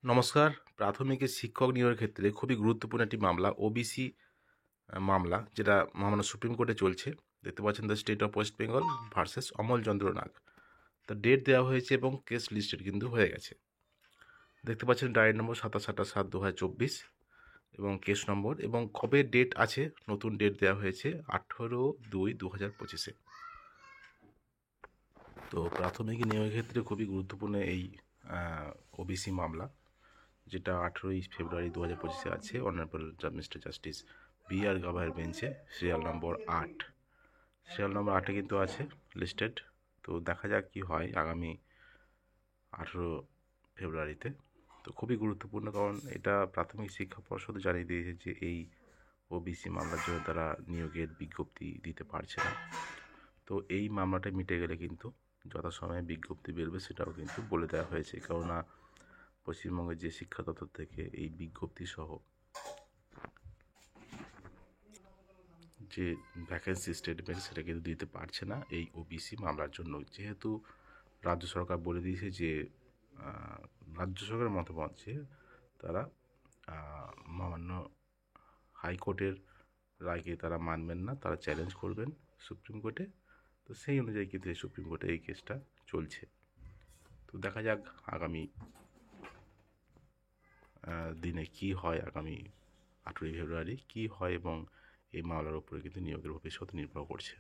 নমস্কার। প্রাথমিকের শিক্ষক নিয়োগের ক্ষেত্রে খুবই গুরুত্বপূর্ণ একটি মামলা ওবিসি মামলা, যেটা মামলা সুপ্রিম কোর্টে চলছে। দেখতে পাচ্ছেন the state of West Bengal versus Amal Chandra Nag. তার ডেট দেওয়া হয়েছে এবং কেস লিস্টেড কিন্তু হয়ে গেছে। দেখতে পাচ্ছেন ডায়েরি নম্বর 27/7/2024 এবং কেস নম্বর, এবং কবে ডেট আছে, নতুন ডেট দেওয়া হয়েছে 18/2/2025-এ। তো প্রাথমিক নিয়োগের ক্ষেত্রে খুবই গুরুত্বপূর্ণ এই ওবিসি মামলা, যেটা 18ই ফেব্রুয়ারি 2025-এ আছে। Honourable mister justice B R. গাভাইয়ের বেঞ্চে সিরিয়াল নম্বর 8। সিরিয়াল নম্বর 8-এ কিন্তু আছে লিস্টেড। তো দেখা যাক কি হয় আগামী 18 ফেব্রুয়ারিতে। তো খুবই গুরুত্বপূর্ণ, কারণ এটা প্রাথমিক শিক্ষা পর্ষদ জানিয়ে দিয়েছে যে এই ওবিসি মামলার জন্য তারা নিয়োগের বিজ্ঞপ্তি দিতে পারছে না। তো এই মামলাটা মিটে গেলে কিন্তু যথাসময়ে বিজ্ঞপ্তি বেরোবে, সেটাও কিন্তু বলে দেওয়া হয়েছে। কেননা পশ্চিমবঙ্গের যে শিক্ষা দপ্তর থেকে এই বিজ্ঞপ্তি সহ যে ভ্যাকেন্সি স্টেটমেন্ট, সেটা কিন্তু দিতে পারছে না এই ওবিসি মামলার জন্য। যেহেতু রাজ্য সরকার বলে দিয়েছে যে রাজ্য সরকারের মতামত যে তারা মহামান্য হাইকোর্টের রায়কে তারা মানবেন না, তারা চ্যালেঞ্জ করবেন সুপ্রিম কোর্টে। তো সেই অনুযায়ী কিন্তু এই সুপ্রিম কোর্টে এই কেসটা চলছে। তো দেখা যাক আগামী দিনে কি হয়, আগামী 18 ফেব্রুয়ারি কি হয়, এবং এই মামলার উপরে কিন্তু নিয়োগের ভবিষ্যৎ নির্ভর করছে।